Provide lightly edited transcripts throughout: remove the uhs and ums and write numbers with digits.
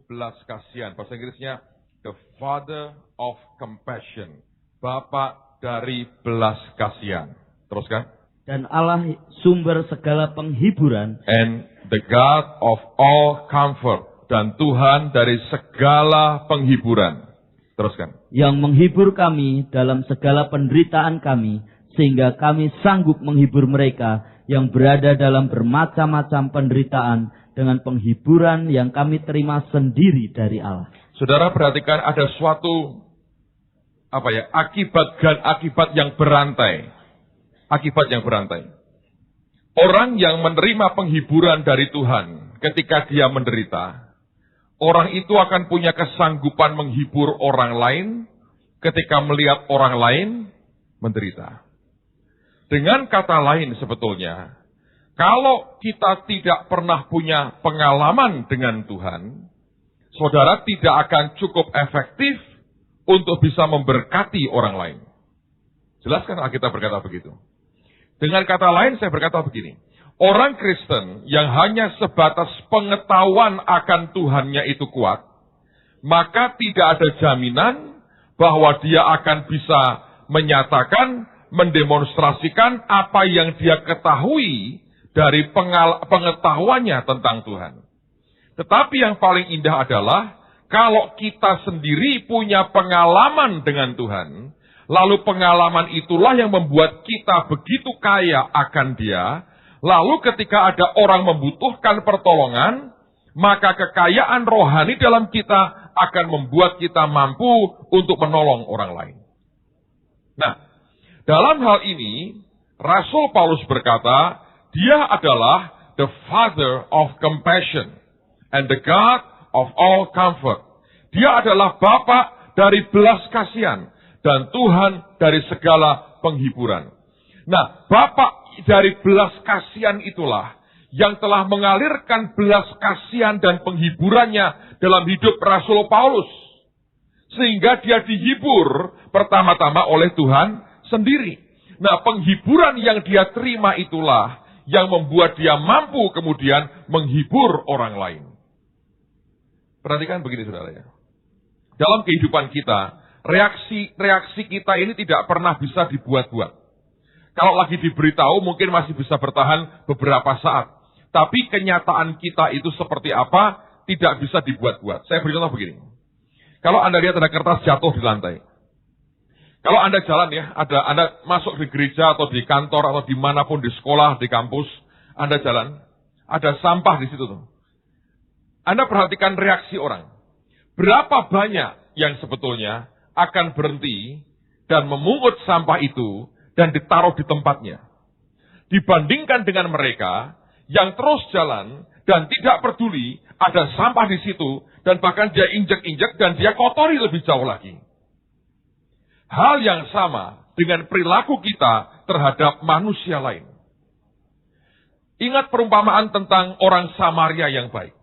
belas kasihan. Bahasa Inggrisnya, the Father of Compassion. Bapa dari belas kasihan. Teruskan. Dan Allah sumber segala penghiburan. And the God of all comfort. Dan Tuhan dari segala penghiburan. Teruskan. Yang menghibur kami dalam segala penderitaan kami, sehingga kami sanggup menghibur mereka yang berada dalam bermacam-macam penderitaan dengan penghiburan yang kami terima sendiri dari Allah. Saudara perhatikan ada suatu akibat yang berantai. Akibat yang berantai. Orang yang menerima penghiburan dari Tuhan ketika dia menderita, orang itu akan punya kesanggupan menghibur orang lain ketika melihat orang lain menderita. Dengan kata lain sebetulnya, kalau kita tidak pernah punya pengalaman dengan Tuhan, saudara tidak akan cukup efektif untuk bisa memberkati orang lain. Jelaskan Alkitab berkata begitu. Dengan kata lain saya berkata begini, orang Kristen yang hanya sebatas pengetahuan akan Tuhannya itu kuat, maka tidak ada jaminan bahwa dia akan bisa menyatakan, mendemonstrasikan apa yang dia ketahui dari pengetahuannya tentang Tuhan. Tetapi yang paling indah adalah kalau kita sendiri punya pengalaman dengan Tuhan, lalu pengalaman itulah yang membuat kita begitu kaya akan Dia, lalu ketika ada orang membutuhkan pertolongan, maka kekayaan rohani dalam kita akan membuat kita mampu untuk menolong orang lain. Nah, dalam hal ini, Rasul Paulus berkata, dia adalah the Father of Compassion and the God of all comfort. Dia adalah Bapa dari belas kasihan dan Tuhan dari segala penghiburan. Nah, Bapa dari belas kasihan itulah yang telah mengalirkan belas kasihan dan penghiburannya dalam hidup Rasul Paulus. Sehingga dia dihibur pertama-tama oleh Tuhan sendiri. Nah, penghiburan yang dia terima itulah yang membuat dia mampu kemudian menghibur orang lain. Perhatikan begini saudara ya. Dalam kehidupan kita, reaksi kita ini tidak pernah bisa dibuat-buat. Kalau lagi diberitahu mungkin masih bisa bertahan beberapa saat. Tapi kenyataan kita itu seperti apa, tidak bisa dibuat-buat. Saya beri contoh begini. Kalau Anda lihat ada kertas jatuh di lantai. Kalau Anda jalan ya, Anda masuk di gereja atau di kantor atau dimanapun, di sekolah, di kampus, Anda jalan, ada sampah di situ tuh. Anda perhatikan reaksi orang. Berapa banyak yang sebetulnya akan berhenti dan memungut sampah itu dan ditaruh di tempatnya. Dibandingkan dengan mereka yang terus jalan dan tidak peduli ada sampah di situ dan bahkan dia injek-injek dan dia kotori lebih jauh lagi. Hal yang sama dengan perilaku kita terhadap manusia lain. Ingat perumpamaan tentang orang Samaria yang baik.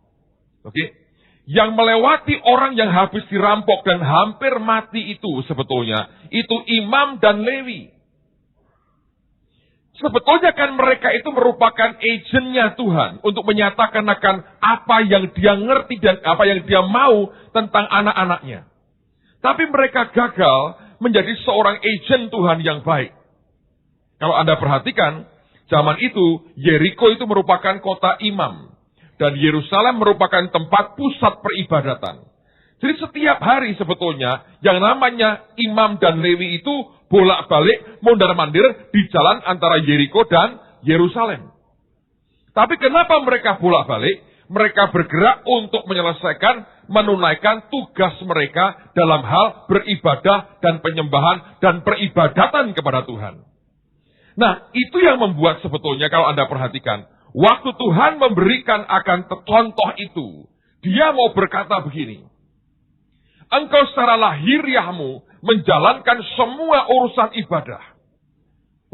Oke? Yang melewati orang yang habis dirampok dan hampir mati itu sebetulnya, itu imam dan Lewi. Sebetulnya kan mereka itu merupakan agennya Tuhan untuk menyatakan akan apa yang dia ngerti dan apa yang dia mau tentang anak-anaknya. Tapi mereka gagal menjadi seorang agen Tuhan yang baik. Kalau Anda perhatikan, zaman itu Yeriko itu merupakan kota imam. Dan Yerusalem merupakan tempat pusat peribadatan. Jadi setiap hari sebetulnya yang namanya imam dan Lewi itu bolak-balik mondar-mandir di jalan antara Yeriko dan Yerusalem. Tapi kenapa mereka bolak-balik? Mereka bergerak untuk menyelesaikan, menunaikan tugas mereka dalam hal beribadah dan penyembahan dan peribadatan kepada Tuhan. Nah, itu yang membuat sebetulnya kalau Anda perhatikan, waktu Tuhan memberikan akan contoh itu, dia mau berkata begini, engkau secara lahiriahmu menjalankan semua urusan ibadah.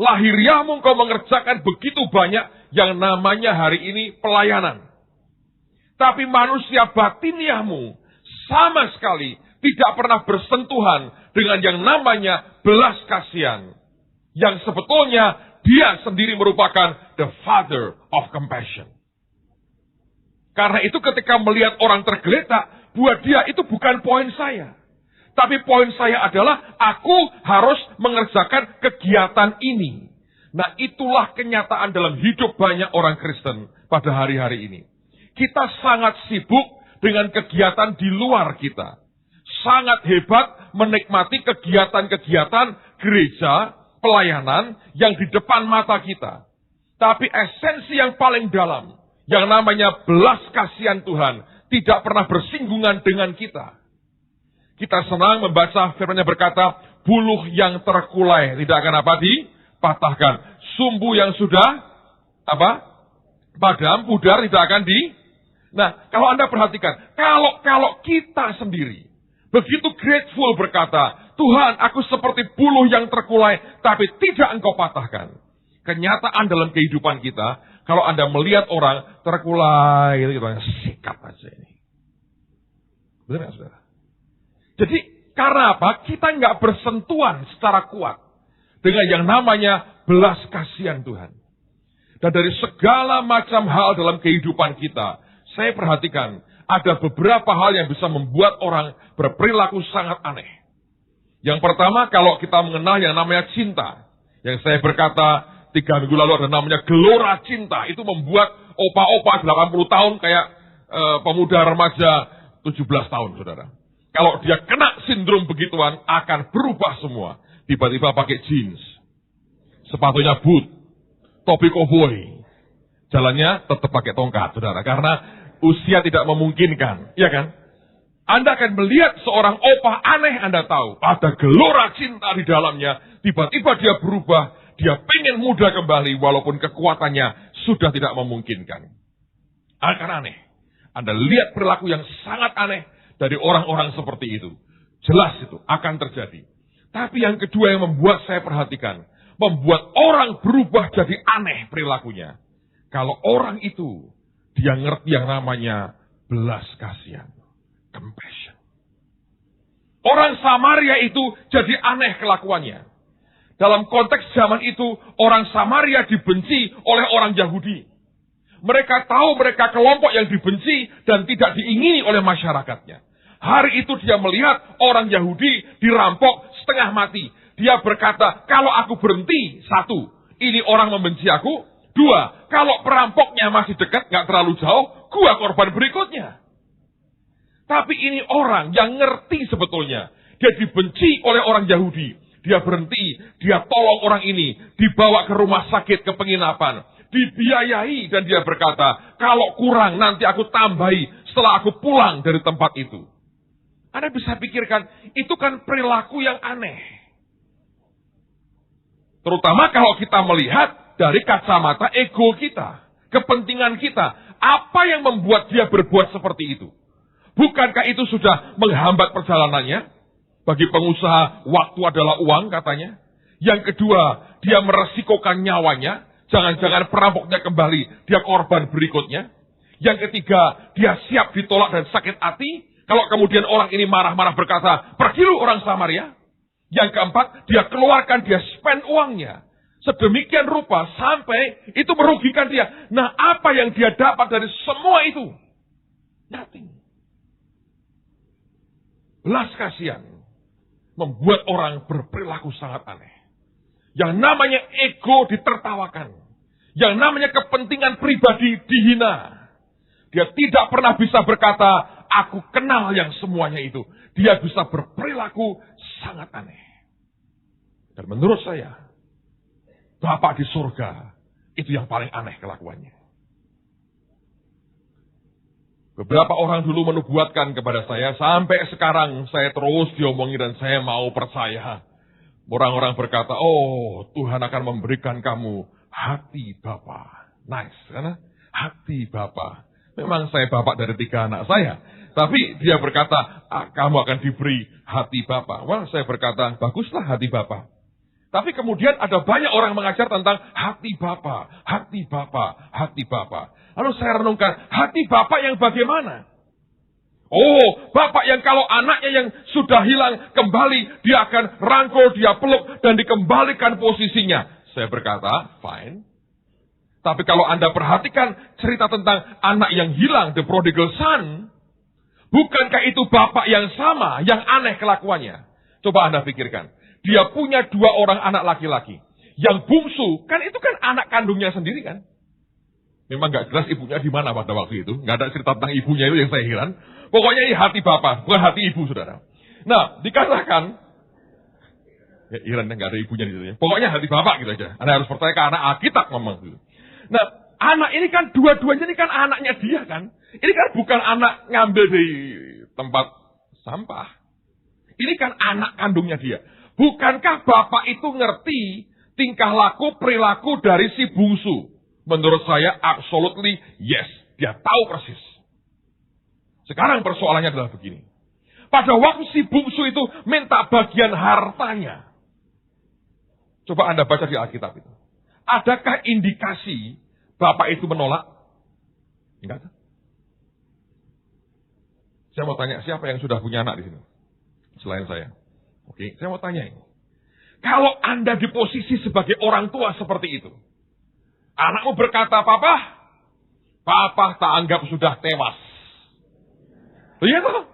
Lahiriahmu engkau mengerjakan begitu banyak yang namanya hari ini pelayanan. Tapi manusia batiniahmu sama sekali tidak pernah bersentuhan dengan yang namanya belas kasihan. Yang sebetulnya dia sendiri merupakan the Father of Compassion. Karena itu ketika melihat orang tergeletak, buat dia itu bukan poin saya. Tapi poin saya adalah aku harus mengerjakan kegiatan ini. Nah, itulah kenyataan dalam hidup banyak orang Kristen pada hari-hari ini. Kita sangat sibuk dengan kegiatan di luar kita. Sangat hebat menikmati kegiatan-kegiatan gereja, pelayanan yang di depan mata kita. Tapi esensi yang paling dalam, yang namanya belas kasihan Tuhan, tidak pernah bersinggungan dengan kita. Kita senang membaca firman-Nya berkata, buluh yang terkulai tidak akan dipatahkan. Sumbu yang sudah padam, pudar tidak akan Nah, kalau Anda perhatikan, kalau kita sendiri begitu grateful berkata, Tuhan, aku seperti buluh yang terkulai, tapi tidak Engkau patahkan. Kenyataan dalam kehidupan kita, kalau Anda melihat orang terkulai, itu sikat aja ini. Benar nggak, saudara? Jadi, karena apa? Kita nggak bersentuhan secara kuat dengan yang namanya belas kasihan Tuhan. Dan dari segala macam hal dalam kehidupan kita, saya perhatikan ada beberapa hal yang bisa membuat orang berperilaku sangat aneh. Yang pertama, kalau kita mengenal yang namanya cinta. Yang saya berkata 3 minggu lalu ada namanya gelora cinta. Itu membuat opa-opa 80 tahun kayak pemuda remaja 17 tahun, saudara. Kalau dia kena sindrom begituan, akan berubah semua. Tiba-tiba pakai jeans, sepatunya boot, topi koboi. Jalannya tetap pakai tongkat, saudara. Karena usia tidak memungkinkan, ya kan? Anda akan melihat seorang opa aneh, Anda tahu. Ada gelora cinta di dalamnya. Tiba-tiba dia berubah. Dia pengen muda kembali walaupun kekuatannya sudah tidak memungkinkan. Akan aneh. Anda lihat perilaku yang sangat aneh dari orang-orang seperti itu. Jelas itu akan terjadi. Tapi yang kedua yang membuat saya perhatikan. Membuat orang berubah jadi aneh perilakunya. Kalau orang itu dia ngerti yang namanya belas kasihan. Compassion. Orang Samaria itu jadi aneh kelakuannya. Dalam konteks zaman itu, orang Samaria dibenci oleh orang Yahudi. Mereka tahu mereka kelompok yang dibenci dan tidak diingini oleh masyarakatnya. Hari itu dia melihat orang Yahudi dirampok setengah mati. Dia berkata, kalau aku berhenti, 1, ini orang membenci aku. 2, kalau perampoknya masih dekat, gak terlalu jauh, gua korban berikutnya. Tapi ini orang yang ngerti sebetulnya. Dia dibenci oleh orang Yahudi. Dia berhenti, dia tolong orang ini, dibawa ke rumah sakit, ke penginapan. Dibiayai dan dia berkata, kalau kurang nanti aku tambahi setelah aku pulang dari tempat itu. Anda bisa pikirkan, itu kan perilaku yang aneh. Terutama kalau kita melihat dari kacamata ego kita, kepentingan kita. Apa yang membuat dia berbuat seperti itu? Bukankah itu sudah menghambat perjalanannya? Bagi pengusaha, waktu adalah uang katanya. Yang kedua, dia meresikokan nyawanya. Jangan-jangan perampoknya kembali, dia korban berikutnya. Yang ketiga, dia siap ditolak dan sakit hati. Kalau kemudian orang ini marah-marah berkata, pergi lu orang Samaria. Yang keempat, dia keluarkan, dia spend uangnya. Sedemikian rupa sampai itu merugikan dia. Nah, apa yang dia dapat dari semua itu? Nothing. Belas kasihan membuat orang berperilaku sangat aneh. Yang namanya ego ditertawakan. Yang namanya kepentingan pribadi dihina. Dia tidak pernah bisa berkata, aku kenal yang semuanya itu. Dia bisa berperilaku sangat aneh. Dan menurut saya, Bapa di surga, itu yang paling aneh kelakuannya. Beberapa orang dulu menubuatkan kepada saya, sampai sekarang saya terus diomongin dan saya mau percaya. Orang-orang berkata, oh Tuhan akan memberikan kamu hati Bapa. Nice, karena hati Bapa. Memang saya bapak dari 3 anak saya. Tapi dia berkata, kamu akan diberi hati Bapa. Wah, saya berkata, baguslah hati Bapa. Tapi kemudian ada banyak orang mengajar tentang hati Bapa, hati Bapa, hati Bapa. Lalu saya renungkan, hati Bapak yang bagaimana? Oh, Bapak yang kalau anaknya yang sudah hilang kembali, dia akan rangkul, dia peluk, dan dikembalikan posisinya. Saya berkata, fine. Tapi kalau Anda perhatikan cerita tentang anak yang hilang, the prodigal son, Bukankah itu bapak yang sama, yang aneh kelakuannya? Coba Anda pikirkan. Dia punya 2 orang anak laki-laki. Yang bungsu, kan itu kan anak kandungnya sendiri kan? Memang gak jelas ibunya di mana pada waktu itu. Gak ada cerita tentang ibunya itu yang saya heran. Pokoknya ini hati bapak, bukan hati ibu, saudara. Nah, dikatakan, ya Iran yang gak ada ibunya di situ ya. Pokoknya hati bapak gitu aja. Anda harus percaya karena Alkitab ngomong gitu. Nah, anak ini kan dua-duanya ini kan anaknya dia kan. Ini kan bukan anak ngambil di tempat sampah. Ini kan anak kandungnya dia. Bukankah bapak itu ngerti tingkah laku, perilaku dari si bungsu? Menurut saya absolutely yes. Dia tahu persis. Sekarang persoalannya adalah begini. Pada waktu si bungsu itu minta bagian hartanya. Coba Anda baca di Alkitab itu. Adakah indikasi bapak itu menolak? Enggak. Saya mau tanya, siapa yang sudah punya anak di sini? Selain saya. Oke, saya mau tanya ini. Kalau Anda di posisi sebagai orang tua seperti itu. Anakmu berkata, Papa tak anggap sudah tewas. Iya toh?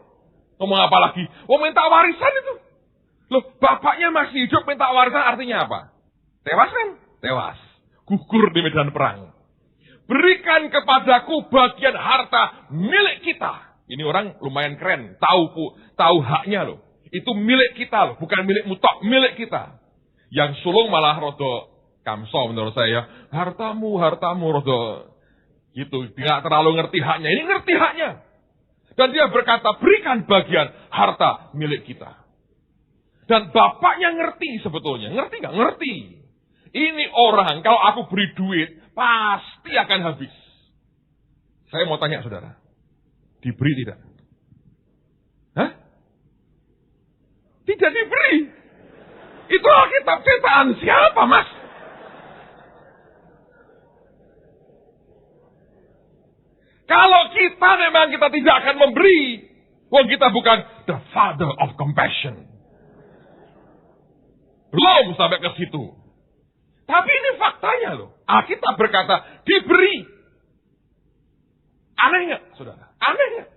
Ngomong apa lagi? Minta warisan itu. Loh, bapaknya masih hidup minta warisan artinya apa? Tewas kan? Tewas. Gugur di medan perang. Berikan kepadaku bagian harta milik kita. Ini orang lumayan keren. Tahu haknya loh. Itu milik kita loh. Bukan milik mutok. Milik kita. Yang sulung malah rodo kamso menurut saya. Hartamu rodo. Gitu. Dia nggak terlalu ngerti haknya. Ini ngerti haknya. Dan dia berkata, berikan bagian harta milik kita. Dan bapaknya ngerti sebetulnya. Ngerti nggak? Ngerti. Ini orang, kalau aku beri duit, pasti akan habis. Saya mau tanya saudara. Diberi tidak? Hah? Tidak diberi. Itu Alkitab cetakan siapa, Mas? Kalau kita memang kita tidak akan memberi. Kita bukan the father of compassion. Belum sampai ke situ. Tapi ini faktanya loh. Alkitab berkata, diberi. Aneh nggak, saudara? Aneh nggak?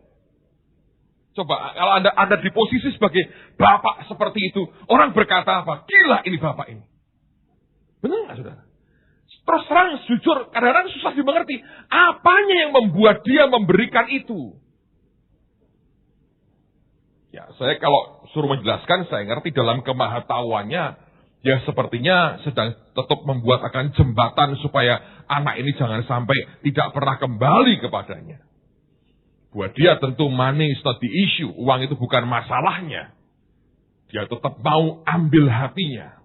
Coba, kalau Anda di posisi sebagai bapak seperti itu, orang berkata apa? Gila ini bapak ini. Benar nggak, saudara? Terus terang, jujur, kadang-kadang susah dimengerti. Apanya yang membuat dia memberikan itu? Ya, saya kalau suruh menjelaskan, saya ngerti dalam kemahatauannya, ya sepertinya sedang tetap membuat akan jembatan supaya anak ini jangan sampai tidak pernah kembali kepadanya. Buat dia tentu money is not the issue, uang itu bukan masalahnya. Dia tetap mau ambil hatinya.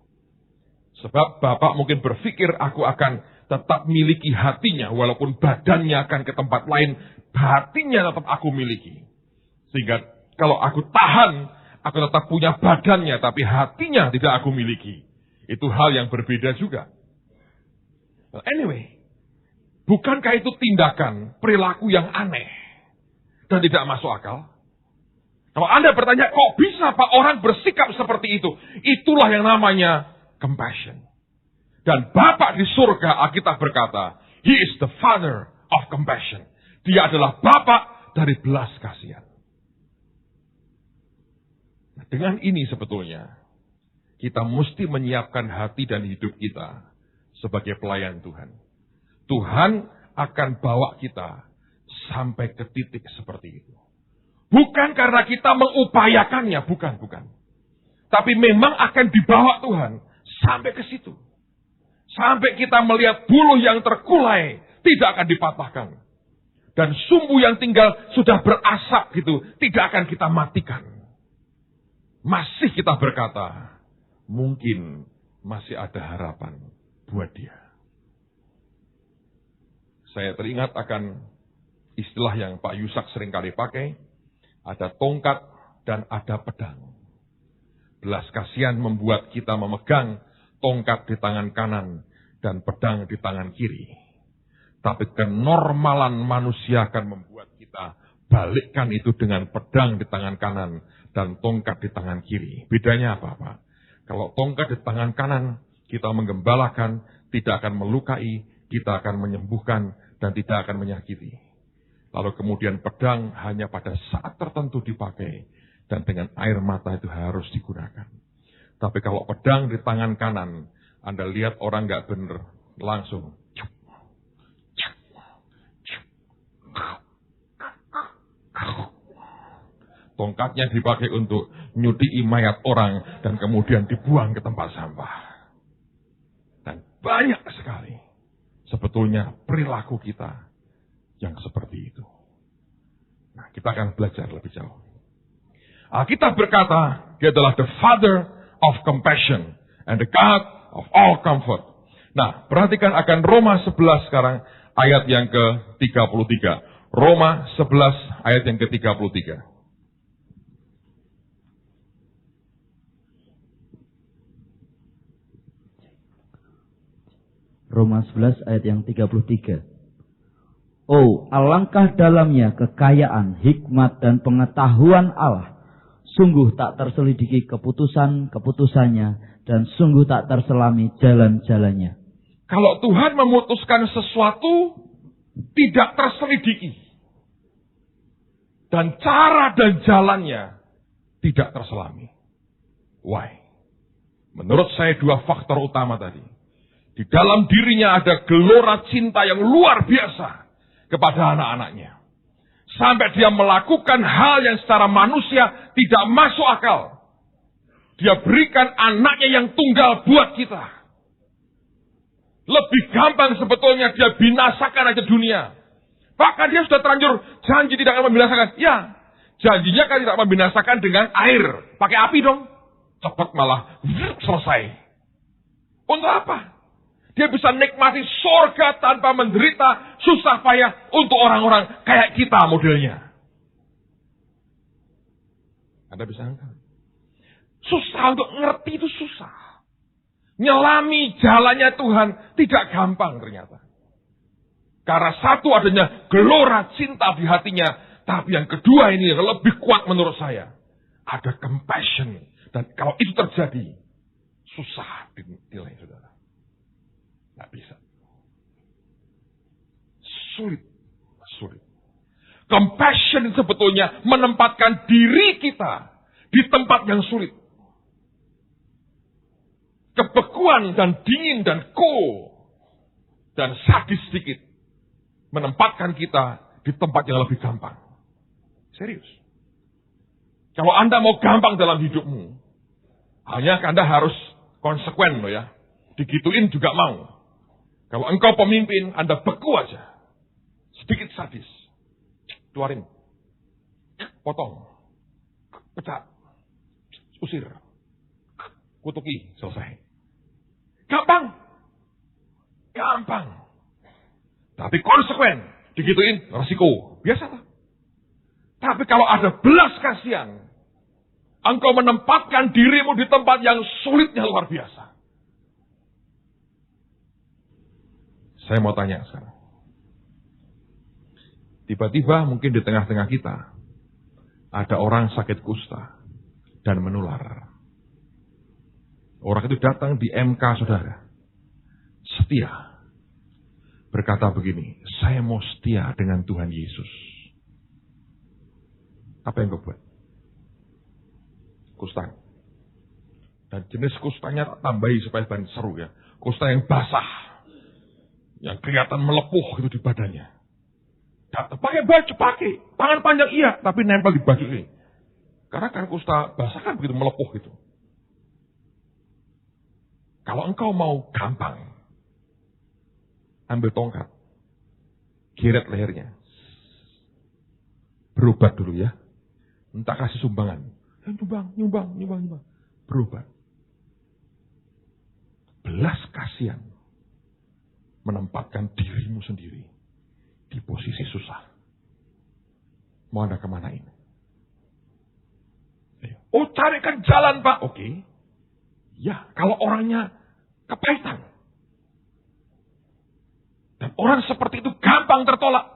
Sebab bapak mungkin berpikir aku akan tetap miliki hatinya, walaupun badannya akan ke tempat lain, hatinya tetap aku miliki. Sehingga kalau aku tahan, aku tetap punya badannya, tapi hatinya tidak aku miliki. Itu hal yang berbeda juga. Anyway, bukankah itu tindakan, perilaku yang aneh dan tidak masuk akal? Kalau Anda bertanya, kok bisa Pak orang bersikap seperti itu? Itulah yang namanya compassion. Dan Bapa di surga, Alkitab berkata, He is the Father of compassion. Dia adalah Bapa dari belas kasihan. Nah, dengan ini sebetulnya, kita mesti menyiapkan hati dan hidup kita sebagai pelayan Tuhan. Tuhan akan bawa kita sampai ke titik seperti itu. Bukan karena kita mengupayakannya, bukan. Tapi memang akan dibawa Tuhan sampai ke situ. Sampai kita melihat buluh yang terkulai tidak akan dipatahkan. Dan sumbu yang tinggal sudah berasap gitu, tidak akan kita matikan. Masih kita berkata, mungkin masih ada harapan buat dia. Saya teringat akan istilah yang Pak Yusak seringkali pakai, ada tongkat dan ada pedang. Belas kasihan membuat kita memegang tongkat di tangan kanan dan pedang di tangan kiri. Tapi kenormalan manusia akan membuat kita balikkan itu dengan pedang di tangan kanan dan tongkat di tangan kiri. Bedanya apa, Pak? Kalau tongkat di tangan kanan, kita menggembalakan, tidak akan melukai, kita akan menyembuhkan, dan tidak akan menyakiti. Lalu kemudian pedang hanya pada saat tertentu dipakai. Dan dengan air mata itu harus digunakan. Tapi kalau pedang di tangan kanan, Anda lihat orang nggak benar, langsung. Tongkatnya dipakai untuk nyudiki mayat orang dan kemudian dibuang ke tempat sampah. Dan banyak sekali sebetulnya perilaku kita yang seperti itu. Nah, kita akan belajar lebih jauh. Alkitab berkata, Dia adalah the Father of compassion and the God of all comfort. Nah, perhatikan akan Roma 11 sekarang ayat yang ke-33. Roma 11 ayat yang ke-33. Roma 11 ayat yang 33. Oh, alangkah dalamnya kekayaan, hikmat dan pengetahuan Allah. Sungguh tak terselidiki keputusan-keputusannya dan sungguh tak terselami jalan-jalannya. Kalau Tuhan memutuskan sesuatu, tidak terselidiki. Dan cara dan jalannya tidak terselami. Why? Menurut saya dua faktor utama tadi. Di dalam dirinya ada gelora cinta yang luar biasa kepada anak-anaknya. Sampai dia melakukan hal yang secara manusia tidak masuk akal. Dia berikan anaknya yang tunggal buat kita. Lebih gampang sebetulnya dia binasakan aja dunia. Bahkan dia sudah terlanjur janji tidak akan membinasakan. Ya, janjinya kan tidak membinasakan dengan air. Pakai api dong. Cepat malah selesai. Untuk apa? Dia bisa nikmati surga tanpa menderita, susah payah untuk orang-orang kayak kita modelnya. Anda bisa angkat. Susah untuk ngerti itu susah. Nyelami jalannya Tuhan tidak gampang ternyata. Karena satu adanya gelora cinta di hatinya. Tapi yang kedua ini yang lebih kuat menurut saya. Ada compassion. Dan kalau itu terjadi, susah dinilai saudara. Tidak bisa. Sulit. Compassion sebetulnya menempatkan diri kita di tempat yang sulit. Kebekuan dan dingin dan cool dan sadis sedikit menempatkan kita di tempat yang lebih gampang. Serius. Kalau Anda mau gampang dalam hidupmu, hanya Anda harus konsekuen loh ya. Digituin juga mau. Kalau engkau pemimpin, Anda beku aja. Sedikit sadis. Keluarin. Potong. Pecat. Usir. Kutuki. Selesai. Gampang. Tapi konsekuen. Digituin, resiko. Biasalah. Tapi kalau ada belas kasihan, engkau menempatkan dirimu di tempat yang sulitnya luar biasa. Saya mau tanya sekarang. Tiba-tiba mungkin di tengah-tengah kita ada orang sakit kusta dan menular. Orang itu datang di MK saudara. Setia. Berkata begini, saya mau setia dengan Tuhan Yesus. Apa yang kau buat? Kusta. Dan jenis kustanya tambahi supaya seru ya. Kusta yang basah. Yang kelihatan melepuh itu di badannya. Pakai baju, pakai. Tangan panjang iya, tapi nempel di baju ini. Karena kan kusta basah kan begitu melepuh gitu. Kalau engkau mau gampang, ambil tongkat. Giret lehernya. Berobat dulu ya. Entah kasih sumbangan. Nyumbang. Berobat. Belas kasihan. Menempatkan dirimu sendiri di posisi susah. Mau Anda kemana ini? Oh, carikan jalan Pak. Oke. Ya, kalau orangnya kepahitan. Dan orang seperti itu gampang tertolak.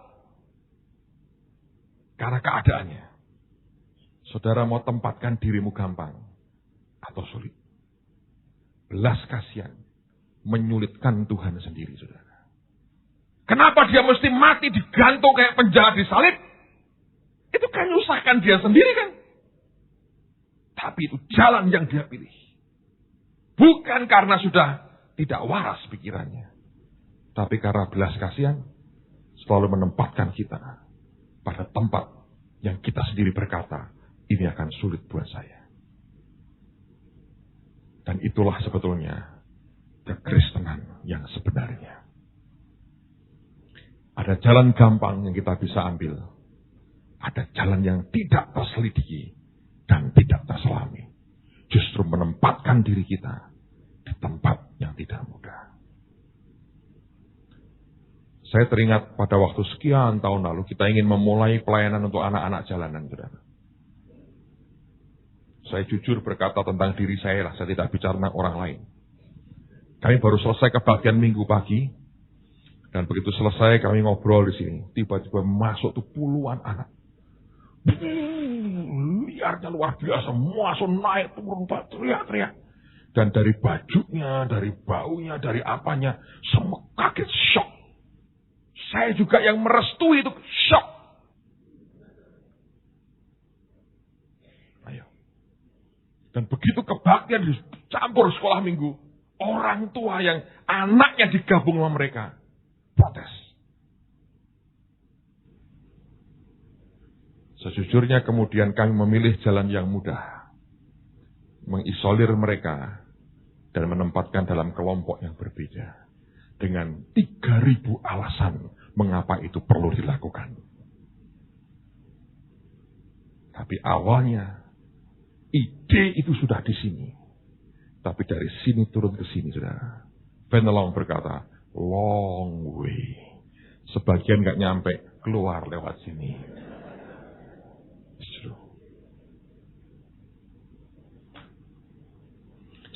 Karena keadaannya. Saudara mau tempatkan dirimu gampang atau sulit. Belas kasihan. Menyulitkan Tuhan sendiri, saudara. Kenapa dia mesti mati digantung kayak penjahat disalib? Itu kan nyusahkan dia sendiri kan? Tapi itu jalan yang dia pilih. Bukan karena sudah tidak waras pikirannya. Tapi karena belas kasihan selalu menempatkan kita pada tempat yang kita sendiri berkata, ini akan sulit buat saya. Dan itulah sebetulnya kekristenan yang sebenarnya. Ada jalan gampang yang kita bisa ambil. Ada jalan yang tidak terselidiki dan tidak terselami. Justru menempatkan diri kita di tempat yang tidak mudah. Saya teringat pada waktu sekian tahun lalu kita ingin memulai pelayanan untuk anak-anak jalanan, saudara. Saya jujur berkata tentang diri saya lah, saya tidak bicara tentang orang lain. Kami baru selesai kebaktian minggu pagi, dan begitu selesai kami ngobrol di sini, tiba-tiba masuk tuh puluhan anak. Liarnya luar biasa, masuk naik turun teriak-teriak. Dan dari bajunya, dari baunya, dari apanya, semua kaget, shock. Saya juga yang merestui itu shock. Ayo. Dan begitu kebaktian dicampur sekolah minggu, orang tua yang anaknya digabung sama mereka protes. Sejujurnya kemudian kami memilih jalan yang mudah. Mengisolir mereka dan menempatkan dalam kelompok yang berbeda. Dengan 3.000 alasan mengapa itu perlu dilakukan. Tapi awalnya, ide itu sudah di sini. Tapi dari sini turun ke sini, saudara. Fenelon berkata, long way. Sebagian gak nyampe, keluar lewat sini.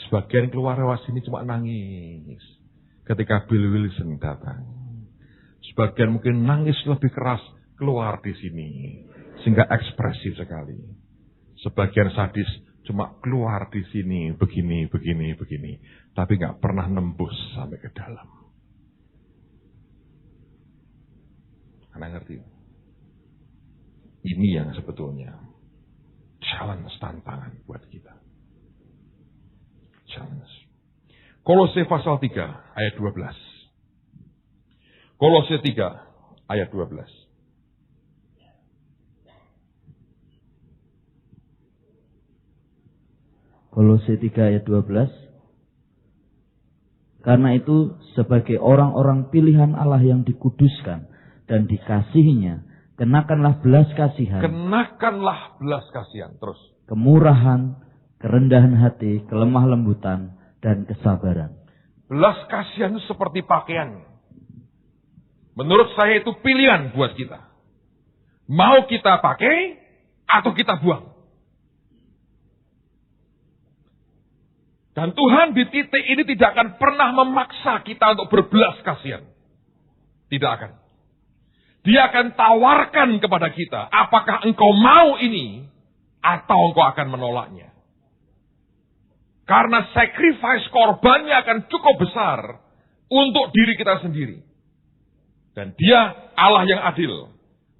Sebagian keluar lewat sini cuma nangis. Ketika Bill Wilson datang. Sebagian mungkin nangis lebih keras keluar di sini. Sehingga ekspresif sekali. Sebagian sadis cuma keluar di sini begini. Tapi gak pernah nembus sampai ke dalam. Anda ngerti? Ini yang sebetulnya challenge tantangan buat kita. Challenge. Kolose pasal 3 ayat 12. Kolose 3 ayat 12. Kolose 3 ayat 12. Karena itu sebagai orang-orang pilihan Allah yang dikuduskan dan dikasihinya, kenakanlah belas kasihan. Kenakanlah belas kasihan. Terus. Kemurahan, kerendahan hati, kelemah lembutan, dan kesabaran. Belas kasihan itu seperti pakaian. Menurut saya itu pilihan buat kita. Mau kita pakai atau kita buang. Dan Tuhan di titik ini tidak akan pernah memaksa kita untuk berbelas kasihan. Tidak akan. Dia akan tawarkan kepada kita, apakah engkau mau ini atau engkau akan menolaknya. Karena sacrifice korbannya akan cukup besar untuk diri kita sendiri. Dan dia Allah yang adil.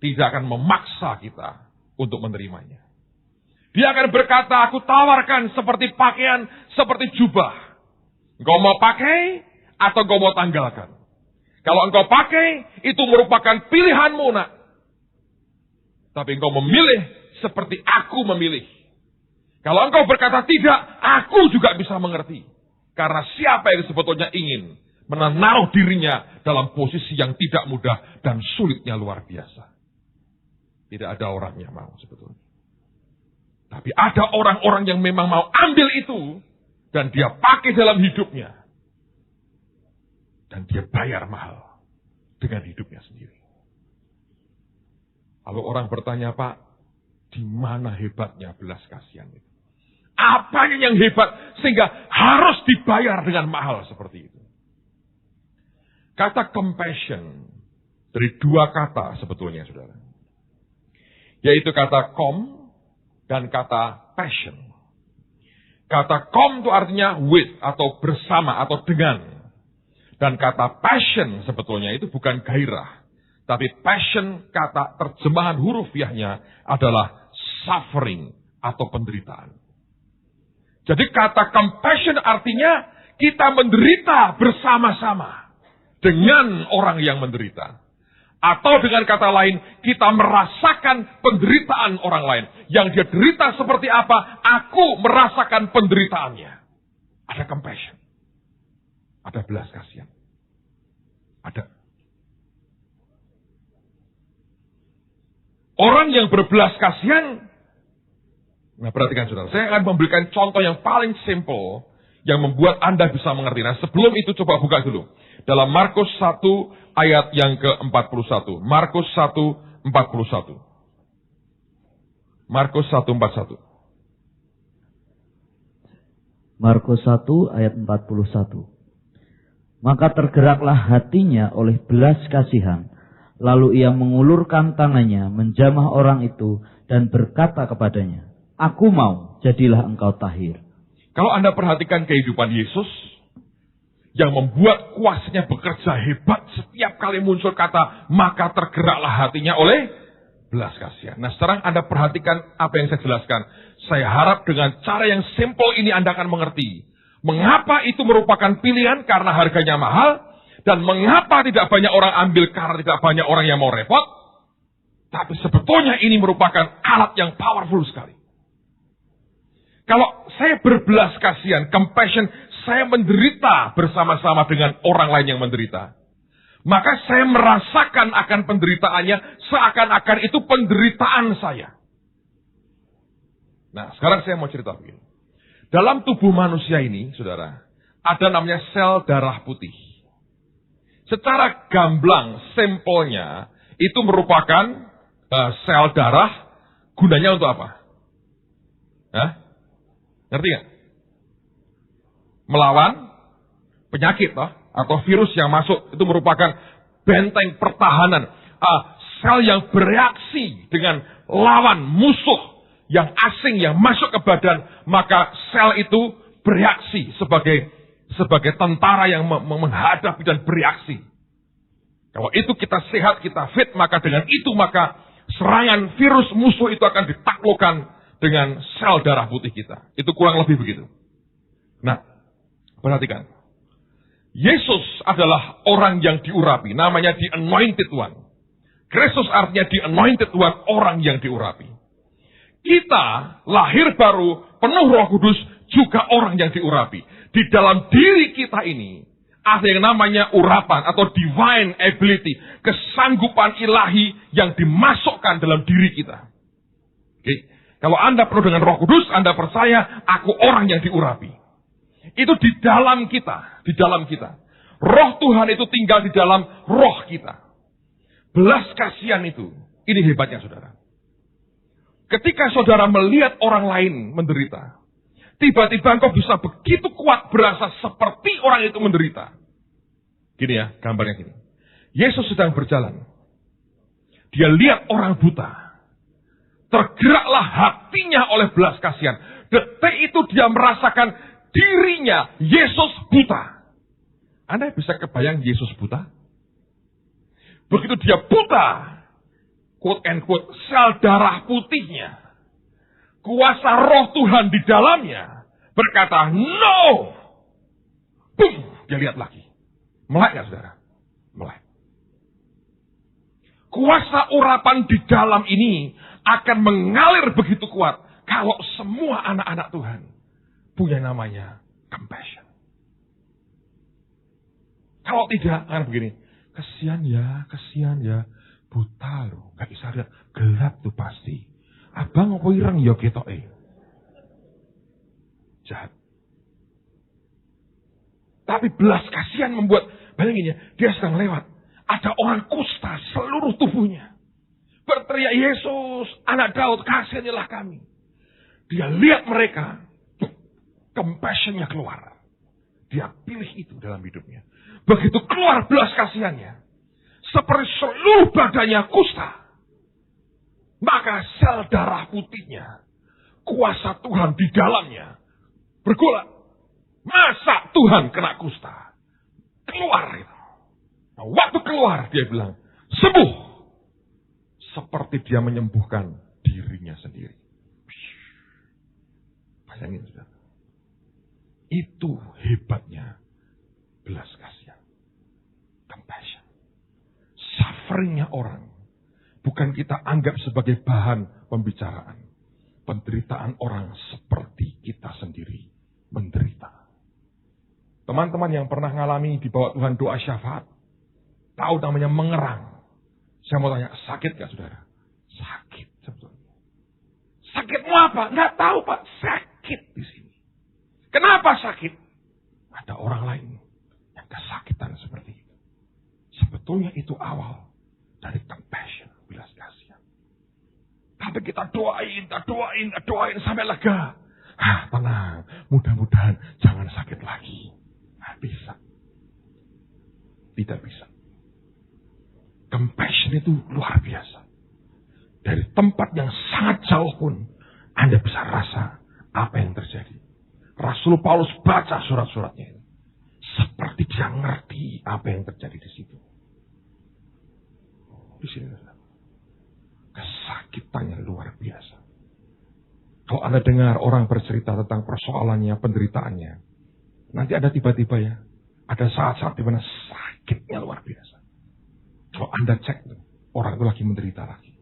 Tidak akan memaksa kita untuk menerimanya. Dia akan berkata, aku tawarkan seperti pakaian, seperti jubah. Engkau mau pakai atau engkau mau tanggalkan. Kalau engkau pakai, itu merupakan pilihanmu, nak. Tapi engkau memilih seperti aku memilih. Kalau engkau berkata tidak, aku juga bisa mengerti. Karena siapa yang sebetulnya ingin menaruh dirinya dalam posisi yang tidak mudah dan sulitnya luar biasa. Tidak ada orang yang mau sebetulnya. Tapi ada orang-orang yang memang mau ambil itu dan dia pakai dalam hidupnya. Dan dia bayar mahal dengan hidupnya sendiri. Lalu orang bertanya, Pak, di mana hebatnya belas kasihan itu? Apanya yang hebat sehingga harus dibayar dengan mahal seperti itu? Kata compassion dari dua kata sebetulnya, saudara. Yaitu kata com dan kata passion. Kata com itu artinya with atau bersama atau dengan. Dan kata passion sebetulnya itu bukan gairah. Tapi passion, kata terjemahan hurufiahnya adalah suffering atau penderitaan. Jadi kata compassion artinya kita menderita bersama-sama dengan orang yang menderita. Atau dengan kata lain, kita merasakan penderitaan orang lain. Yang dia derita seperti apa, aku merasakan penderitaannya. Ada compassion. Ada belas kasihan. Ada. Orang yang berbelas kasihan, nah perhatikan saudara, saya akan memberikan contoh yang paling simple, yang membuat Anda bisa mengerti. Nah sebelum itu coba buka dulu. Dalam Markus 1 ayat yang ke-41. Markus 1:41. Markus 1:41. Markus 1 ayat 41. Maka tergeraklah hatinya oleh belas kasihan. Lalu ia mengulurkan tangannya, menjamah orang itu, dan berkata kepadanya, "Aku mau, jadilah engkau tahir." Kalau Anda perhatikan kehidupan Yesus, yang membuat kuasanya bekerja hebat, setiap kali muncul kata, maka tergeraklah hatinya oleh belas kasihan. Nah sekarang Anda perhatikan apa yang saya jelaskan. Saya harap dengan cara yang simple ini Anda akan mengerti. Mengapa itu merupakan pilihan karena harganya mahal, dan mengapa tidak banyak orang ambil karena tidak banyak orang yang mau repot. Tapi sebetulnya ini merupakan alat yang powerful sekali. Kalau saya berbelas kasihan, compassion, saya menderita bersama-sama dengan orang lain yang menderita. Maka saya merasakan akan penderitaannya seakan-akan itu penderitaan saya. Nah, sekarang saya mau cerita begini. Dalam tubuh manusia ini, saudara, ada namanya sel darah putih. Secara gamblang, simpelnya, itu merupakan sel darah, gunanya untuk apa? Hah? Ngerti nggak? Melawan penyakit atau virus yang masuk, itu merupakan benteng pertahanan. Sel yang bereaksi dengan lawan musuh yang asing yang masuk ke badan, maka sel itu bereaksi sebagai tentara yang menghadapi dan bereaksi. Kalau itu kita sehat, kita fit, maka dengan itu maka serangan virus musuh itu akan ditaklukkan dengan sel darah putih kita. Itu kurang lebih begitu. Nah, perhatikan. Yesus adalah orang yang diurapi. Namanya the anointed one. Kristus artinya the anointed one, orang yang diurapi. Kita lahir baru, penuh Roh Kudus, juga orang yang diurapi. Di dalam diri kita ini, ada yang namanya urapan atau divine ability. Kesanggupan ilahi yang dimasukkan dalam diri kita. Oke. Kalau Anda penuh dengan Roh Kudus, Anda percaya, aku orang yang diurapi. Itu di dalam kita. Di dalam kita. Roh Tuhan itu tinggal di dalam roh kita. Belas kasihan itu. Ini hebatnya saudara. Ketika saudara melihat orang lain menderita. Tiba-tiba engkau bisa begitu kuat berasa seperti orang itu menderita. Gini ya, gambarnya gini. Yesus sedang berjalan. Dia lihat orang buta. Tergeraklah hatinya oleh belas kasihan. Detik itu dia merasakan dirinya Yesus buta. Anda bisa kebayang Yesus buta? Begitu dia buta, quote and quote, sel darah putihnya, kuasa roh Tuhan di dalamnya, berkata, no! Boom! Dia lihat lagi. Melek gak saudara? Melek. Kuasa urapan di dalam ini akan mengalir begitu kuat kalau semua anak-anak Tuhan punya namanya compassion. Kalau tidak, kan begini. Kesian ya, buta loh, gak bisa lihat, gelap tuh pasti. Abang apa ireng ya ketoke. Jahat. Tapi belas kasihan membuat, bayangin ya, dia sedang lewat. Ada orang kusta seluruh tubuhnya. Berteriak, Yesus, anak Daud, kasihanilah kami. Dia lihat mereka, compassionnya keluar. Dia pilih itu dalam hidupnya. Begitu keluar belas kasihannya, seperti seluruh badannya kusta. Maka sel darah putihnya, kuasa Tuhan di dalamnya, bergolak. Masa Tuhan kena kusta? keluar. Gitu. Nah, waktu keluar dia bilang, sembuh. Seperti dia menyembuhkan dirinya sendiri. Bayangin sudah. Itu hebatnya belas kasihan. Compassion. Sufferingnya orang. Bukan kita anggap sebagai bahan pembicaraan. Penderitaan orang seperti kita sendiri menderita. Teman-teman yang pernah mengalami di bawah Tuhan doa syafaat. Tahu namanya mengerang. Saya mau tanya, sakit gak saudara? Sakit sebetulnya. Sakitmu apa? Nggak tahu Pak, sakit di sini. Kenapa sakit? Ada orang lain yang kesakitan seperti itu. Sebetulnya itu awal dari compassion, belas kasihan. Tapi kita doain sampai lega. Tenang, mudah-mudahan jangan sakit lagi. Nggak bisa. Tidak bisa. Compassion itu luar biasa. Dari tempat yang sangat jauh pun, Anda bisa rasa apa yang terjadi. Rasul Paulus baca surat-suratnya. Seperti dia ngerti apa yang terjadi di situ. Di sini, kesakitannya luar biasa. Kalau Anda dengar orang bercerita tentang persoalannya, penderitaannya, nanti ada tiba-tiba ya, ada saat-saat di mana sakitnya luar biasa. Kalau Anda cek, orang itu lagi menderita lagi.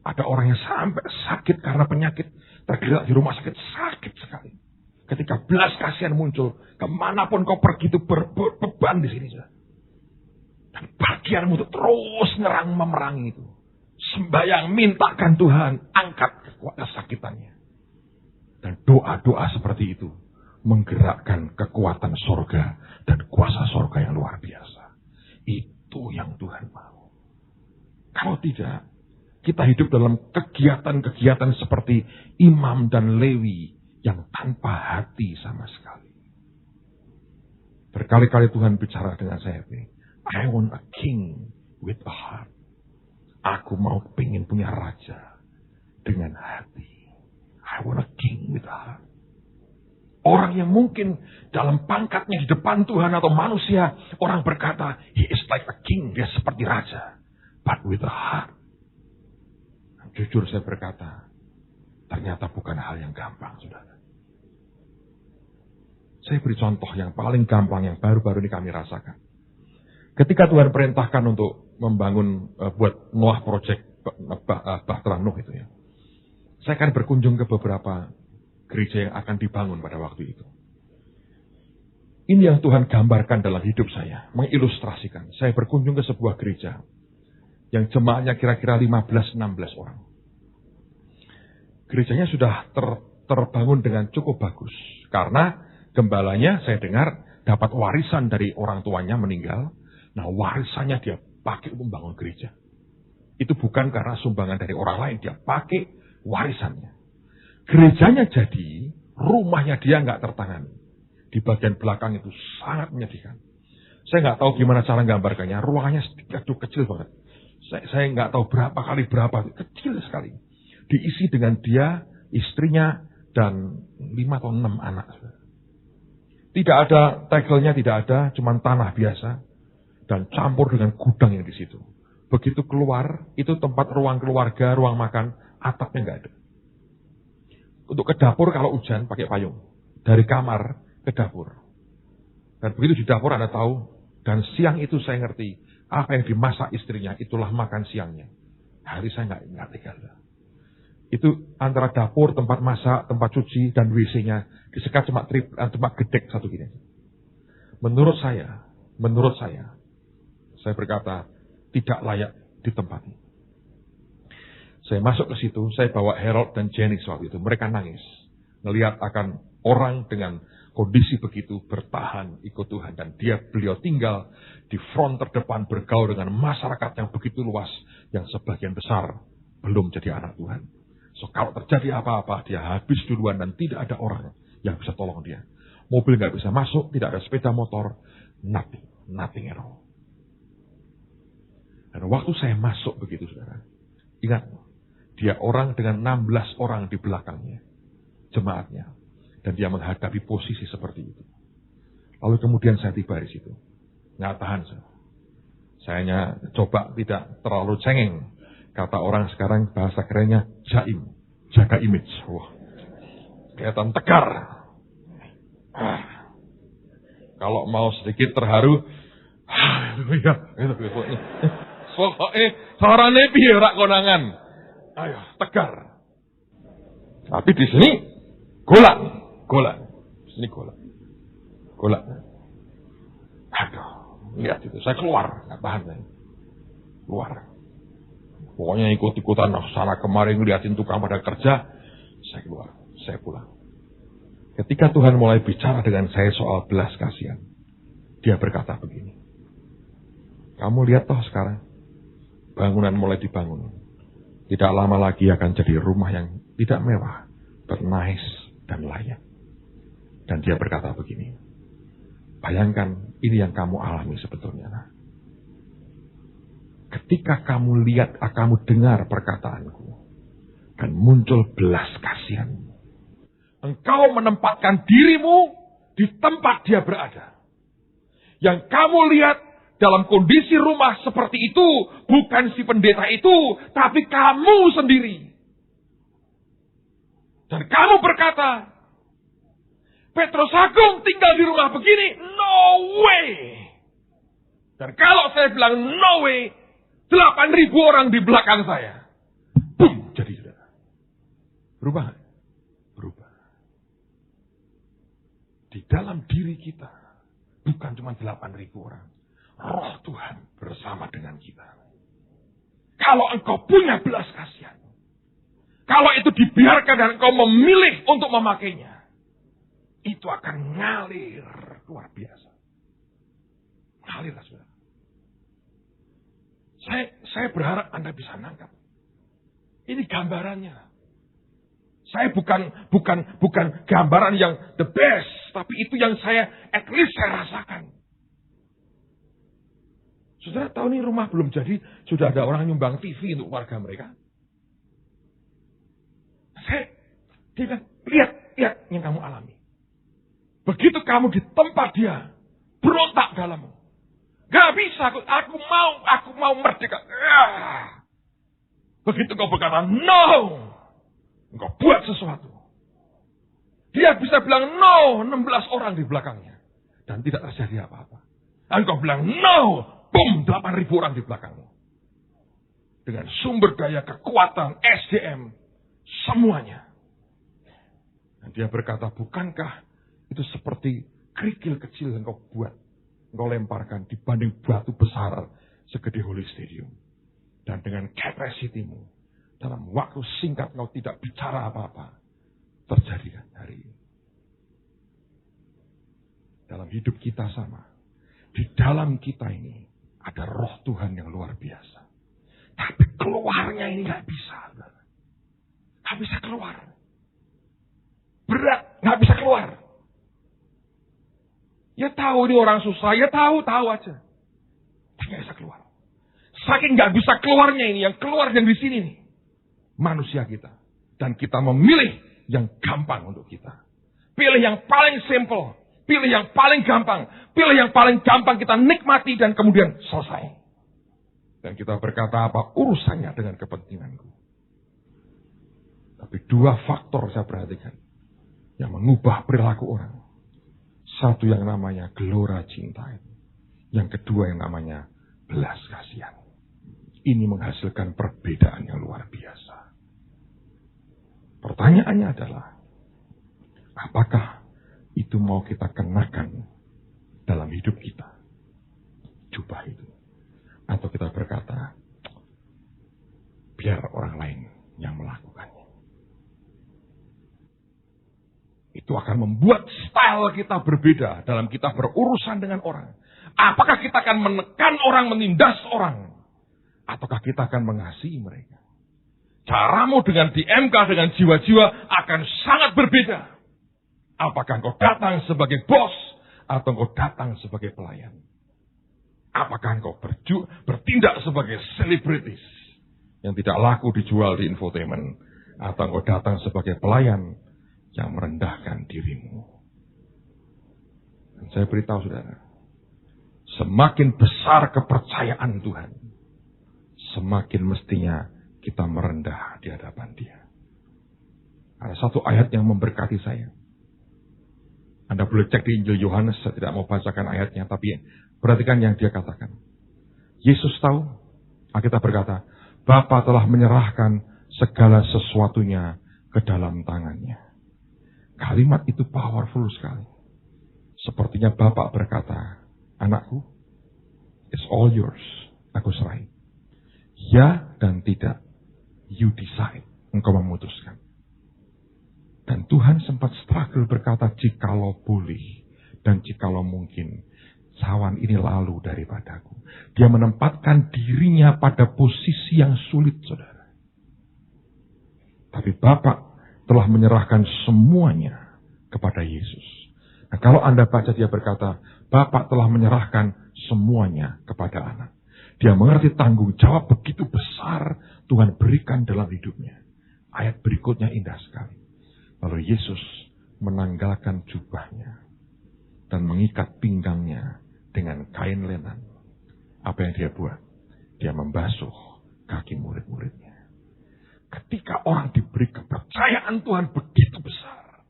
Ada orang yang sampai sakit karena penyakit, tergerak di rumah sakit, sakit sekali. Ketika belas kasihan muncul, kemanapun kau pergi itu beban di sini. Dan bagianmu itu terus memerangi itu. Sembayang, mintakan Tuhan, angkat kesakitannya. Dan doa-doa seperti itu menggerakkan kekuatan sorga dan kuasa sorga yang luar biasa. Itu yang Tuhan mau. Kalau tidak, kita hidup dalam kegiatan-kegiatan seperti Imam dan Lewi yang tanpa hati sama sekali. Berkali-kali Tuhan bicara dengan saya, I want a king with a heart. Aku mau pengen punya raja dengan hati. I want a king with a heart. Orang yang mungkin dalam pangkatnya di depan Tuhan atau manusia, orang berkata, he is like a king, dia seperti raja. But with a heart. Jujur saya berkata, ternyata bukan hal yang gampang, saudara. Saya beri contoh yang paling gampang, yang baru-baru ini kami rasakan. Ketika Tuhan perintahkan untuk membangun, buat Noah Project, Bahtera Nuh itu ya. Saya akan berkunjung ke beberapa gereja yang akan dibangun pada waktu itu. Ini yang Tuhan gambarkan dalam hidup saya, mengilustrasikan. Saya berkunjung ke sebuah gereja yang jemaahnya kira-kira 15-16 orang. Gerejanya sudah terbangun dengan cukup bagus. Karena gembalanya saya dengar dapat warisan dari orang tuanya meninggal. Nah, warisannya dia pakai untuk membangun gereja. Itu bukan karena sumbangan dari orang lain, dia pakai warisannya. Gerejanya jadi, rumahnya dia nggak tertangani. Di bagian belakang itu sangat menyedihkan. Saya nggak tahu gimana cara gambarkannya, ruangannya kecil banget. Saya nggak tahu berapa kali berapa, kecil sekali. Diisi dengan dia, istrinya, dan 5 atau 6 anak. Tidak ada tegelnya, tidak ada, cuma tanah biasa. Dan campur dengan gudang yang di situ. Begitu keluar, itu tempat ruang keluarga, ruang makan, atapnya nggak ada. Untuk ke dapur kalau hujan pakai payung. Dari kamar ke dapur. Dan begitu di dapur Anda tahu, dan siang itu saya ngerti, apa yang dimasak istrinya, itulah makan siangnya. Hari saya nggak tega. Itu antara dapur, tempat masak, tempat cuci, dan WC-nya disekat cuma tempat gedek satu gini. Menurut saya, saya berkata, tidak layak ditempati. Saya masuk ke situ, saya bawa Harold dan Janice waktu itu. Mereka nangis. Melihat akan orang dengan kondisi begitu bertahan ikut Tuhan. Dan beliau tinggal di front terdepan bergaul dengan masyarakat yang begitu luas. Yang sebagian besar belum jadi anak Tuhan. So kalau terjadi apa-apa, dia habis duluan dan tidak ada orang yang bisa tolong dia. Mobil nggak bisa masuk, tidak ada sepeda motor. Nothing at all. Dan waktu saya masuk begitu, saudara. Ingat, dia orang dengan 16 orang di belakangnya. Jemaatnya. Dan dia menghadapi posisi seperti itu. Lalu kemudian saya tiba di situ. Nggak tahan. Saya hanya coba tidak terlalu cengeng. Kata orang sekarang bahasa kerennya jaim. Jaga image. Wah, kelihatan tegar. Kalau mau sedikit terharu, ya, itu pokoknya suarane piye ora konangan. Ayo, tegar. Tapi di sini golak. Di sini golak. Aduh, lihat itu, saya keluar, nggak tahan saya. Keluar. Pokoknya ikut-ikutan sana kemarin ngeliatin tukang pada kerja, saya keluar, saya pulang. Ketika Tuhan mulai bicara dengan saya soal belas kasihan, dia berkata begini, kamu lihat toh sekarang, bangunan mulai dibangun. Tidak lama lagi akan jadi rumah yang tidak mewah, bernais dan layak. Dan dia berkata begini, bayangkan ini yang kamu alami sebetulnya. Nah, ketika kamu lihat, kamu dengar perkataanku, akan muncul belas kasihan. Engkau menempatkan dirimu di tempat dia berada. Yang kamu lihat dalam kondisi rumah seperti itu, bukan si pendeta itu, tapi kamu sendiri. Dan kamu berkata, Petrus Agung tinggal di rumah begini, no way. Dan kalau saya bilang no way, 8.000 orang di belakang saya. Boom, jadi sudah. Berubah. Di dalam diri kita, bukan cuma 8.000 orang. Roh Tuhan bersama dengan kita. Kalau engkau punya belas kasihan, kalau itu dibiarkan dan engkau memilih untuk memakainya, itu akan ngalir luar biasa. Ngalir, saudara. Saya berharap Anda bisa nangkap. Ini gambarannya. Saya bukan gambaran yang the best, tapi itu yang at least saya rasakan. Saudara tahu nih rumah belum jadi, sudah ada orang nyumbang TV untuk warga mereka. Dia bilang, lihat yang kamu alami. Begitu kamu di tempat dia, berontak dalammu. Gak bisa, aku mau merdeka. Begitu kau berkata, no. Engkau buat sesuatu. Dia bisa bilang no, 16 orang di belakangnya. Dan tidak terjadi apa-apa. Engkau bilang no, boom, 8.000 orang di belakangmu. Dengan sumber daya, kekuatan, SDM, semuanya. Dan dia berkata, bukankah itu seperti kerikil kecil yang engkau buat. Engkau lemparkan dibanding batu besar segede Holy Stadium. Dan dengan capacity-mu, dalam waktu singkat engkau tidak bicara apa-apa. Terjadi hari ini. Dalam hidup kita sama. Di dalam kita ini ada roh Tuhan yang luar biasa. Tapi keluarnya ini gak bisa. Gak bisa keluar. Berat, gak bisa keluar. Ya tahu ini orang susah, ya tahu aja. Tapi gak bisa keluar. Saking gak bisa keluarnya ini, yang keluar yang di sini nih. Manusia kita. Dan kita memilih yang gampang untuk kita. Pilih yang paling simple. Pilih yang paling gampang. Pilih yang paling gampang kita nikmati dan kemudian selesai. Dan kita berkata apa urusannya dengan kepentinganku. Tapi dua faktor saya perhatikan. Yang mengubah perilaku orang. Satu yang namanya gelora cinta. Yang kedua yang namanya belas kasihan. Ini menghasilkan perbedaan yang luar biasa. Pertanyaannya adalah, apakah itu mau kita kenakan dalam hidup kita? Jubah itu. Atau kita berkata, biar orang lain yang melakukannya. Itu akan membuat style kita berbeda dalam kita berurusan dengan orang. Apakah kita akan menekan orang, menindas orang? Ataukah kita akan mengasihi mereka? Caramu dengan di MK, dengan jiwa-jiwa akan sangat berbeda. Apakah engkau datang sebagai bos, atau engkau datang sebagai pelayan? Apakah engkau bertindak sebagai selebritis, yang tidak laku dijual di infotainment, atau engkau datang sebagai pelayan, yang merendahkan dirimu? Dan saya beritahu saudara, semakin besar kepercayaan Tuhan, semakin mestinya kita merendah di hadapan Dia. Ada satu ayat yang memberkati saya. Anda boleh cek di Injil Yohanes, saya tidak mau bacakan ayatnya, tapi perhatikan yang dia katakan. Yesus tahu, Alkitab berkata, Bapa telah menyerahkan segala sesuatunya ke dalam tangannya. Kalimat itu powerful sekali. Sepertinya Bapak berkata, anakku, it's all yours, aku serahin. Ya dan tidak, you decide, engkau memutuskan. Dan Tuhan sempat struggle berkata, jikalau boleh dan jikalau mungkin, cawan ini lalu daripadaku. Dia menempatkan dirinya pada posisi yang sulit, saudara. Tapi Bapak telah menyerahkan semuanya kepada Yesus. Nah, kalau Anda baca dia berkata, Bapak telah menyerahkan semuanya kepada anak. Dia mengerti tanggung jawab begitu besar Tuhan berikan dalam hidupnya. Ayat berikutnya indah sekali. Lalu Yesus menanggalkan jubahnya dan mengikat pinggangnya dengan kain lenan. Apa yang dia buat? Dia membasuh kaki murid-muridnya. Ketika orang diberi kepercayaan Tuhan begitu besar,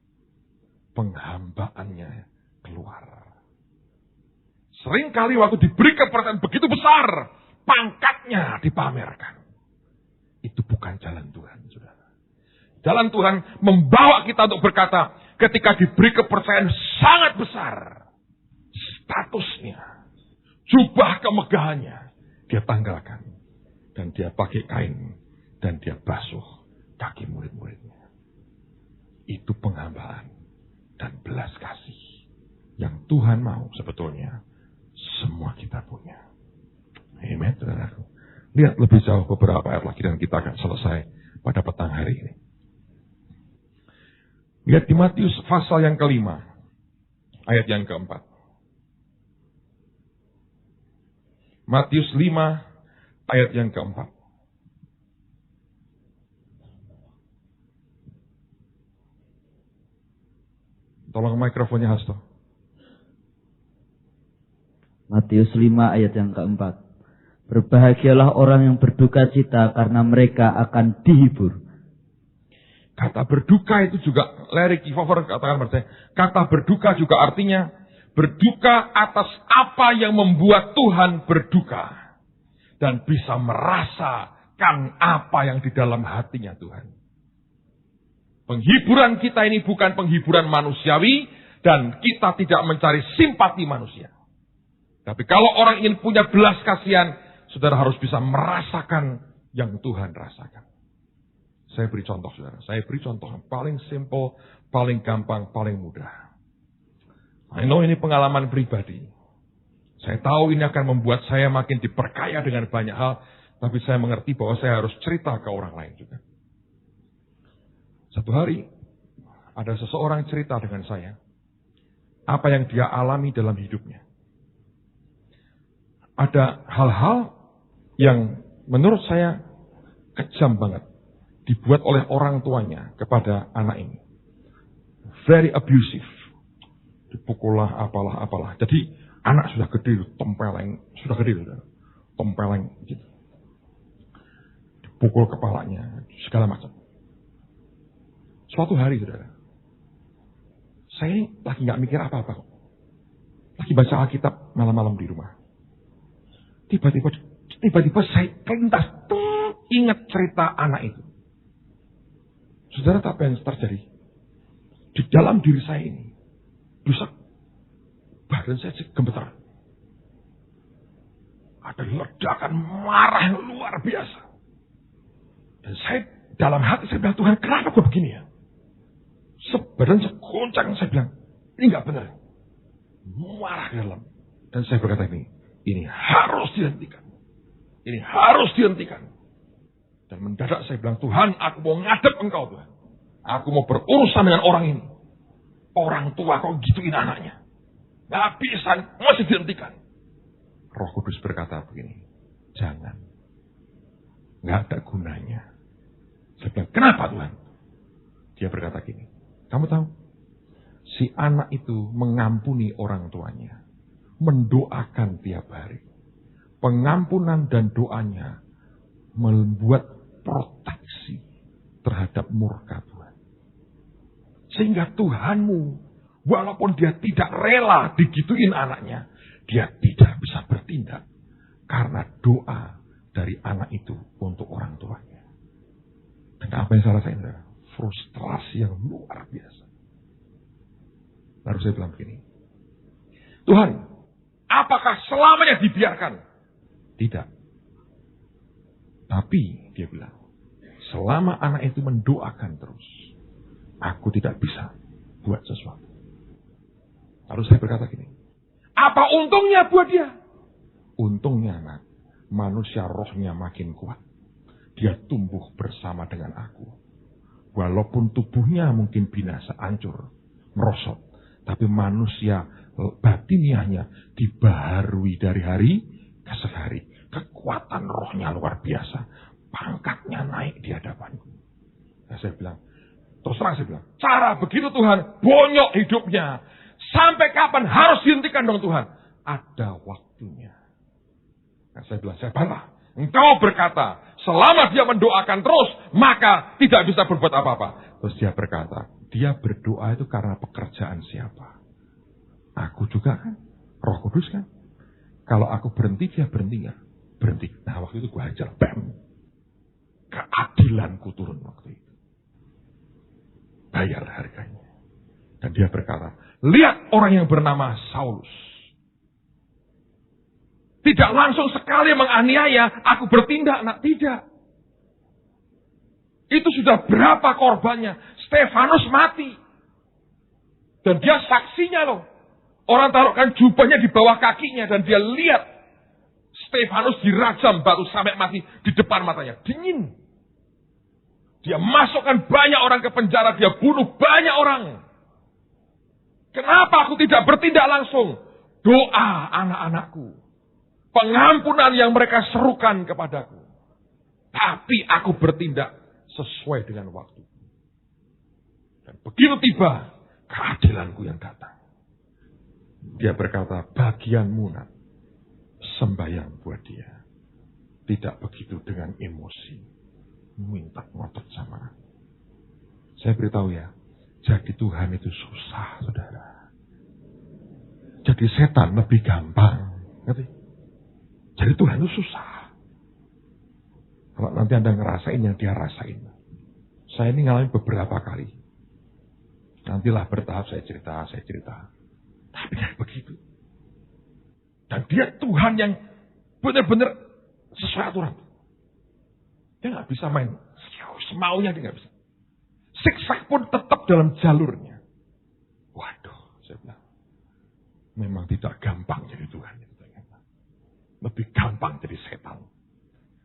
penghambaannya keluar. Seringkali waktu diberi kepercayaan begitu besar, pangkatnya dipamerkan. Itu bukan jalan Tuhan, saudara. Jalan Tuhan membawa kita untuk berkata, ketika diberi kepercayaan sangat besar, statusnya, jubah kemegahannya, dia tanggalkan. Dan dia pakai kain, dan dia basuh kaki murid-muridnya. Itu penghambaan dan belas kasih yang Tuhan mau sebetulnya semua kita punya. Amen, saudaraku. Lihat lebih jauh beberapa ayat lagi dan kita akan selesai pada petang hari ini. Lihat di Matius pasal yang kelima, ayat yang keempat. Matius 5, ayat yang keempat. Tolong mikrofonnya Hasto. Matius 5 ayat yang keempat. Berbahagialah orang yang berduka cita karena mereka akan dihibur. Kata berduka itu juga, Larry Kiefer katakan pada saya, kata berduka juga artinya berduka atas apa yang membuat Tuhan berduka. Dan bisa merasakan apa yang di dalam hatinya Tuhan. Penghiburan kita ini bukan penghiburan manusiawi dan kita tidak mencari simpati manusia. Tapi kalau orang ingin punya belas kasihan, saudara harus bisa merasakan yang Tuhan rasakan. Saya beri contoh, saudara. Saya beri contoh yang paling simple, paling gampang, paling mudah. I know ini pengalaman pribadi. Saya tahu ini akan membuat saya makin diperkaya dengan banyak hal, tapi saya mengerti bahwa saya harus cerita ke orang lain juga. Satu hari, ada seseorang cerita dengan saya, apa yang dia alami dalam hidupnya. Ada hal-hal yang menurut saya kejam banget, dibuat oleh orang tuanya kepada anak ini. Very abusive. Dipukullah, apalah. Jadi, anak sudah gede, tempeleng, tempeleng gitu. Dipukul kepalanya, segala macam. Suatu hari, saudara, saya lagi gak mikir apa-apa kok. Lagi baca Alkitab malam-malam di rumah. Tiba-tiba saya kelintas, ingat cerita anak itu. Saudara, apa yang terjadi? Di dalam diri saya ini, bisa badan saya gemetar. Ada ledakan marah yang luar biasa. Dan saya dalam hati saya bilang, Tuhan, kenapa gue begini ya? Badan saya goncang, saya bilang, ini gak benar. Marah ke dalam. Dan saya berkata ini harus dihentikan. Ini harus dihentikan. Dan mendadak saya bilang, Tuhan, aku mau ngadep Engkau, Tuhan. Aku mau berurusan dengan orang ini. Orang tua kok gituin anaknya. Gak bisa, mesti dihentikan. Roh Kudus berkata begini, jangan. Gak ada gunanya. Saya bilang, kenapa Tuhan? Dia berkata gini, kamu tahu, si anak itu mengampuni orang tuanya. mendoakan tiap hari. Pengampunan dan doanya membuat proteksi terhadap murka Tuhan. Sehingga Tuhanmu, walaupun dia tidak rela digituin anaknya, dia tidak bisa bertindak. Karena doa dari anak itu untuk orang tuanya. Dan apa yang saya rasain? Frustrasi yang luar biasa. Lalu saya bilang begini, Tuhan, apakah selamanya dibiarkan? Tidak. Tapi dia bilang, selama anak itu mendoakan terus, aku tidak bisa buat sesuatu. Lalu saya berkata gini, apa untungnya buat dia? Untungnya anak, manusia rohnya makin kuat. Dia tumbuh bersama dengan aku. Walaupun tubuhnya mungkin binasa, hancur, merosot. Tapi manusia batiniahnya dibaharui dari hari ke hari. Kekuatan rohnya luar biasa. Pangkatnya naik di hadapanku. Nah, saya bilang, terus terang saya bilang, cara begitu Tuhan, bonyok hidupnya. Sampai kapan harus dihentikan dong Tuhan? Ada waktunya. Nah, saya bilang, saya bantah. Engkau berkata, selama dia mendoakan terus, maka tidak bisa berbuat apa-apa. Terus dia berkata, dia berdoa itu karena pekerjaan siapa? Aku juga kan, Roh Kudus kan. Kalau aku berhenti, dia berhenti nggak? Berhenti. Nah, waktu itu gue hajar, bam. Keadilanku turun waktu itu. Bayar harganya. Dan dia berkata, lihat orang yang bernama Saulus. Tidak langsung sekali menganiaya, aku bertindak, nak. Tidak. Itu sudah berapa korbannya. Stefanus mati. Dan dia saksinya loh. Orang taruhkan jubahnya di bawah kakinya. Dan dia lihat Stefanus dirajam batu sampai mati di depan matanya. Dingin. Dia masukkan banyak orang ke penjara. Dia bunuh banyak orang. Kenapa aku tidak bertindak langsung? Doa anak-anakku. Pengampunan yang mereka serukan kepadaku. Tapi aku bertindak sesuai dengan waktu. Dan begitu tiba keadilanku yang datang. Dia berkata, bagianmu nak, sembahyang buat dia. Tidak begitu dengan emosi. Minta ngotot sama aku. Saya beritahu ya, jadi Tuhan itu susah, saudara. Jadi setan lebih gampang. Ngerti? Jadi Tuhan itu susah. Kalau nanti Anda ngerasain yang dia rasain. Saya ini ngalamin beberapa kali. Nantilah bertahap saya cerita. Tapi tidak begitu. Dan dia Tuhan yang benar-benar sesuai aturan. Dia nggak bisa main semaunya, dia nggak bisa. Siksa pun tetap dalam jalurnya. Waduh, saya bilang. Memang tidak gampang jadi Tuhan. Lebih gampang jadi setan.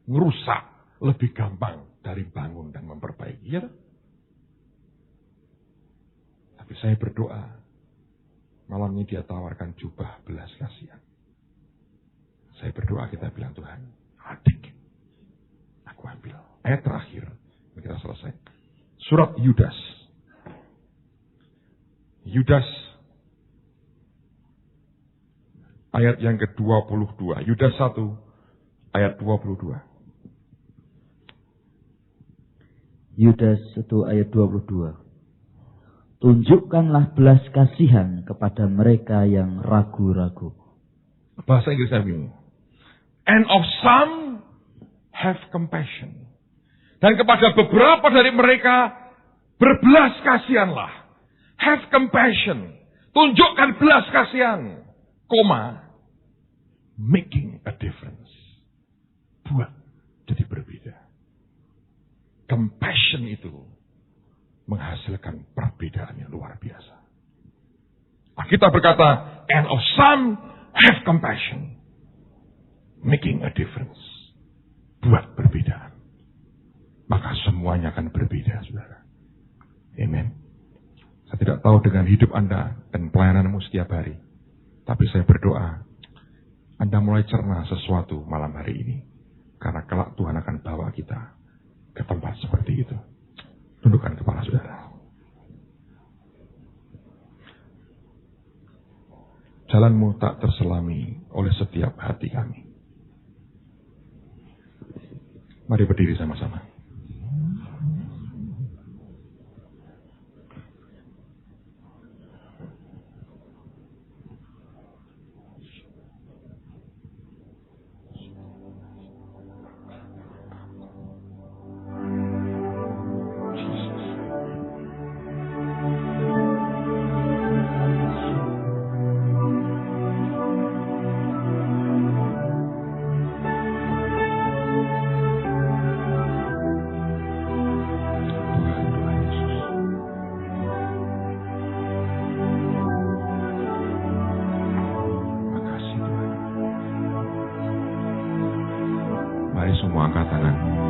Ngerusak lebih gampang dari bangun dan memperbaiki. Ya? Tapi saya berdoa. Malam ini dia tawarkan jubah belas kasihan. Saya berdoa, kita bilang, Tuhan, adik. Aku ambil. Ayat terakhir. Kita selesai. Surat Yudas. Yudas. Ayat yang ke-22. Yudas 1. Ayat 22. Yudas 1 ayat 22. Tunjukkanlah belas kasihan kepada mereka yang ragu-ragu. Bahasa Inggris saya bingung. And of some have compassion. Dan kepada beberapa dari mereka berbelas kasihanlah. Have compassion. Tunjukkan belas kasihan. Koma. Making a difference. Buat jadi berbeda. Compassion itu menghasilkan perbedaan yang luar biasa. Kita berkata, and of some have compassion. Making a difference. Buat perbedaan. Maka semuanya akan berbeda, saudara. Amen. Saya tidak tahu dengan hidup Anda dan pelayananmu setiap hari. Tapi saya berdoa, Anda mulai cerna sesuatu malam hari ini. Karena kelak Tuhan akan bawa kita ke tempat seperti itu. Tundukkan kepala saudara. jalan-Mu tak terselami oleh setiap hati kami. Mari berdiri sama-sama. Mari semua angkat tangan.